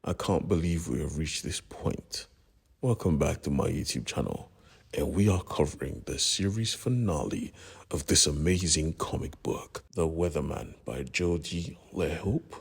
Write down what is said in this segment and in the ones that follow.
I can't believe we have reached this point. Welcome back to my YouTube channel, and we are covering the series finale of this amazing comic book, The Weatherman by Jody LeHeup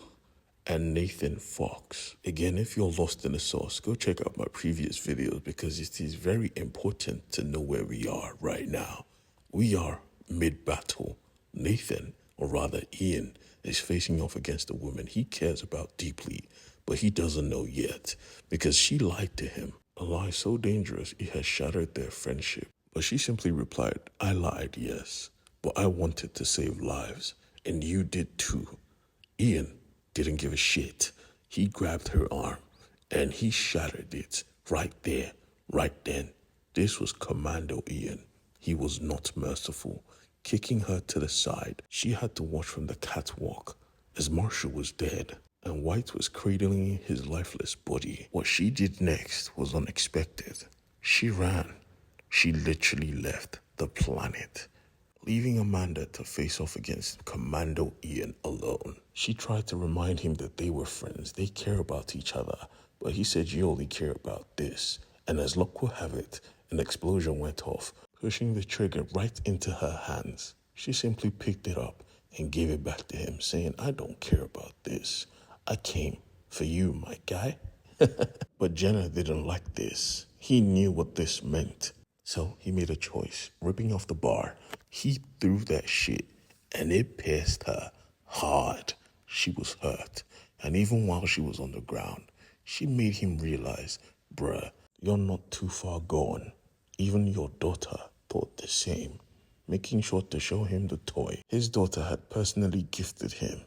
and Nathan Fox. Again, if you're lost in the sauce, go check out my previous videos because it is very important to know where we are right now. We are mid-battle. Nathan, or rather Ian, is facing off against a woman he cares about deeply, but he doesn't know yet because she lied to him. A lie so dangerous it has shattered their friendship. But she simply replied, I lied, yes, but I wanted to save lives, and you did too. Ian didn't give a shit. He grabbed her arm and he shattered it right there, right then. This was Commando Ian. He was not merciful, kicking her to the side. She had to watch from the catwalk as Marshall was dead and White was cradling his lifeless body. What she did next was unexpected. She ran. She literally left the planet, leaving Amanda to face off against Commando Ian alone. She tried to remind him that they were friends, they care about each other, but he said you only care about this. And as luck will have it, an explosion went off, pushing the trigger right into her hands. She simply picked it up and gave it back to him, saying, I don't care about this. I came for you, my guy. But Jenna didn't like this. He knew what this meant. So he made a choice. Ripping off the bar, he threw that shit and it pierced her hard. She was hurt. And even while she was on the ground, she made him realize, bruh, you're not too far gone. Even your daughter thought the same, making sure to show him the toy his daughter had personally gifted him,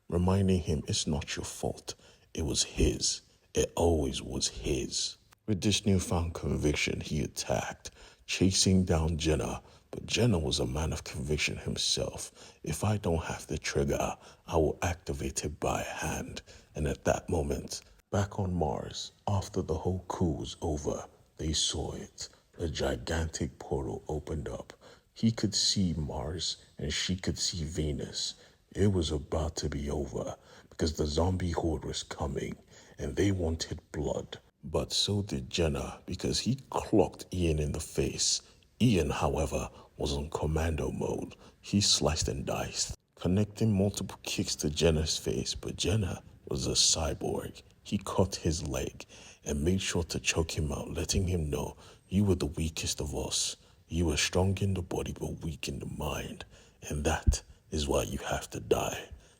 reminding him it's not your fault. It was his. It always was his. With this newfound conviction, he attacked, chasing down Jenna. But Jenna was a man of conviction himself. If I don't have the trigger, I will activate it by hand. And at that moment, back on Mars, after the whole coup was over, they saw it. A gigantic portal opened up. He could see Mars and she could see Venus. It was about to be over because the zombie horde was coming and they wanted blood. But so did Jenna because he clocked Ian in the face. Ian, however, was on commando mode. He sliced and diced, connecting multiple kicks to Jenna's face, but Jenna was a cyborg. He caught his leg and made sure to choke him out, letting him know, you were the weakest of us. You were strong in the body but weak in the mind, and that is why you have to die.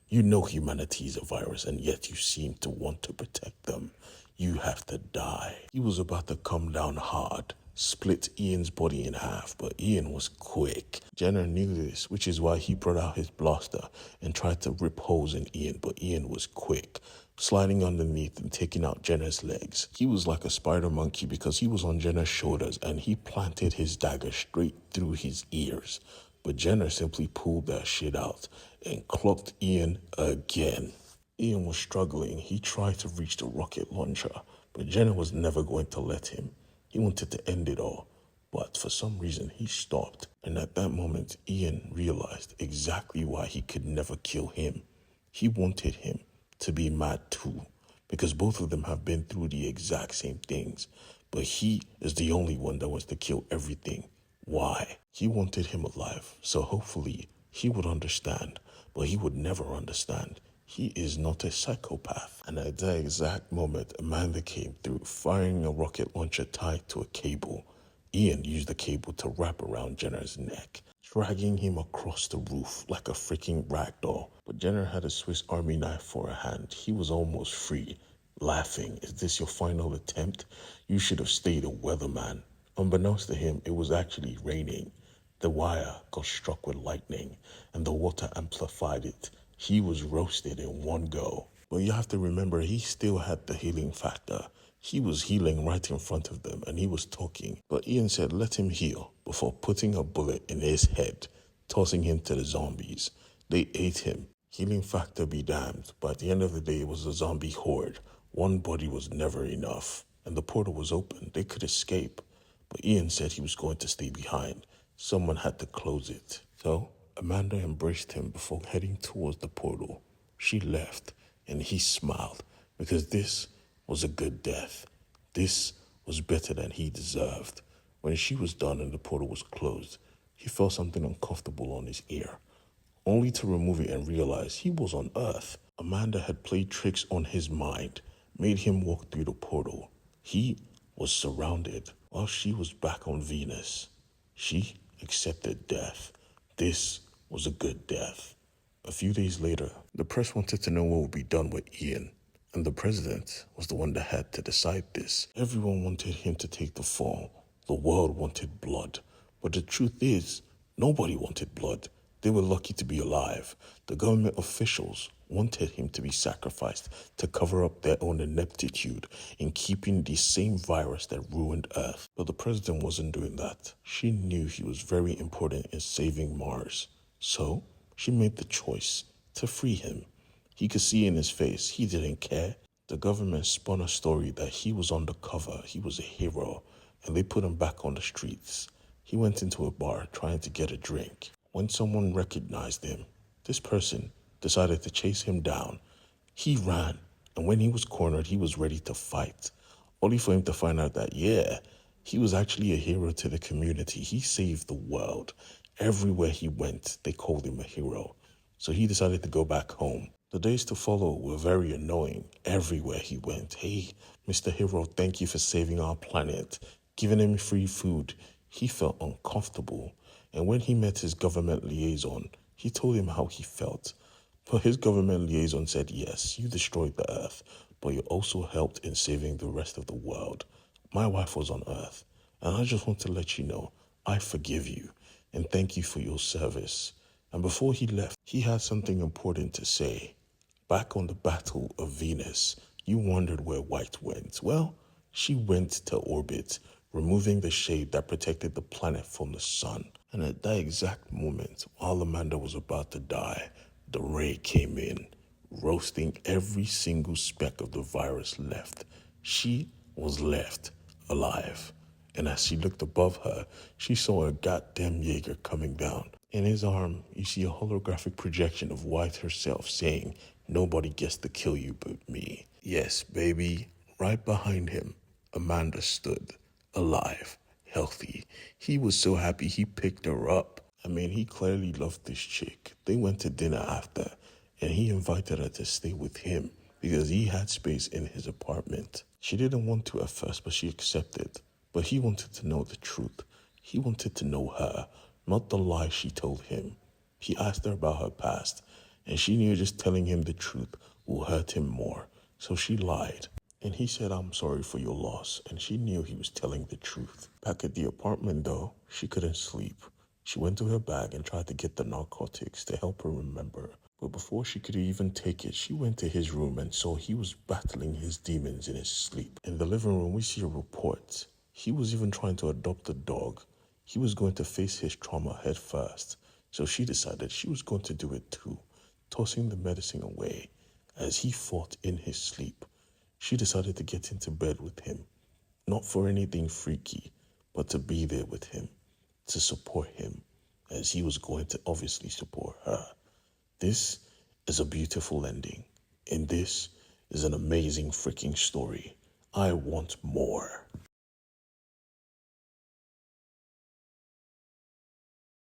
You know humanity is a virus and yet you seem to want to protect them. You have to die. He was about to come down hard, split Ian's body in half, but Ian was quick. Jenna knew this, which is why he brought out his blaster and tried to rip holes in Ian, but Ian was quick, sliding underneath and taking out Jenna's legs. He was like a spider monkey because he was on Jenna's shoulders and he planted his dagger straight through his ears. But Jenna simply pulled that shit out and clocked Ian again. Ian was struggling. He tried to reach the rocket launcher, but Jenna was never going to let him. He wanted to end it all, but for some reason he stopped. And at that moment, Ian realized exactly why he could never kill him. He wanted him to be mad too, because both of them have been through the exact same things, but he is the only one that wants to kill everything. Why? He wanted him alive, so hopefully he would understand, but he would never understand. He is not a psychopath. And at that exact moment, Amanda came through, firing a rocket launcher tied to a cable. Ian used the cable to wrap around Jenna's neck, dragging him across the roof like a freaking ragdoll. But Jenna had a Swiss Army knife for a hand. He was almost free, laughing. Is this your final attempt? You should have stayed a weatherman. Unbeknownst to him, it was actually raining. The wire got struck with lightning, and the water amplified it. He was roasted in one go. But you have to remember, he still had the healing factor. He was healing right in front of them, and he was talking. But Ian said, let him heal, before putting a bullet in his head, tossing him to the zombies. They ate him. Healing factor be damned, but at the end of the day, it was a zombie horde. One body was never enough, and the portal was open. They could escape. But Ian said he was going to stay behind. Someone had to close it. So Amanda embraced him before heading towards the portal. She left, and he smiled, because this was a good death. This was better than he deserved. When she was done and the portal was closed, he felt something uncomfortable on his ear, only to remove it and realize he was on Earth. Amanda had played tricks on his mind, made him walk through the portal. He was surrounded while she was back on Venus. She accepted death. This was a good death. A few days later, the press wanted to know what would be done with Ian, and the president was the one that had to decide this. Everyone wanted him to take the fall. The world wanted blood. But the truth is, nobody wanted blood. They were lucky to be alive. The government officials wanted him to be sacrificed to cover up their own ineptitude in keeping the same virus that ruined Earth. But the president wasn't doing that. She knew he was very important in saving Mars. So, she made the choice to free him. He could see in his face he didn't care. The government spun a story that he was undercover, he was a hero, and they put him back on the streets. He went into a bar trying to get a drink. When someone recognized him, this person decided to chase him down. He ran, and when he was cornered, he was ready to fight, only for him to find out that, yeah, he was actually a hero to the community. He saved the world. Everywhere he went, they called him a hero. So he decided to go back home. The days to follow were very annoying. Everywhere he went, hey, Mr. Hero, thank you for saving our planet, giving him free food. He felt uncomfortable. And when he met his government liaison, he told him how he felt. But his government liaison said, yes, you destroyed the Earth, but you also helped in saving the rest of the world. My wife was on Earth, and I just want to let you know, I forgive you, and thank you for your service. And before he left, he had something important to say. Back on the battle of Venus, you wondered where White went. Well, she went to orbit, removing the shade that protected the planet from the sun. And at that exact moment, while Amanda was about to die, the ray came in, roasting every single speck of the virus left. She was left alive. And as she looked above her, she saw a goddamn Jaeger coming down. In his arm, you see a holographic projection of White herself saying, nobody gets to kill you but me. Yes, baby. Right behind him, Amanda stood, alive, healthy. He was so happy he picked her up. I mean, he clearly loved this chick. They went to dinner after, and he invited her to stay with him because he had space in his apartment. She didn't want to at first, but she accepted. But he wanted to know the truth. He wanted to know her, not the lie she told him. He asked her about her past, and she knew just telling him the truth will hurt him more. So she lied. And he said, I'm sorry for your loss, and she knew he was telling the truth. Back at the apartment, though, she couldn't sleep. She went to her bag and tried to get the narcotics to help her remember. But before she could even take it, she went to his room and saw he was battling his demons in his sleep. In the living room, we see a report. He was even trying to adopt a dog. He was going to face his trauma head first. So she decided she was going to do it too, tossing the medicine away as he fought in his sleep. She decided to get into bed with him, not for anything freaky, but to be there with him, to support him, as he was going to obviously support her. This is a beautiful ending, and this is an amazing freaking story. I want more.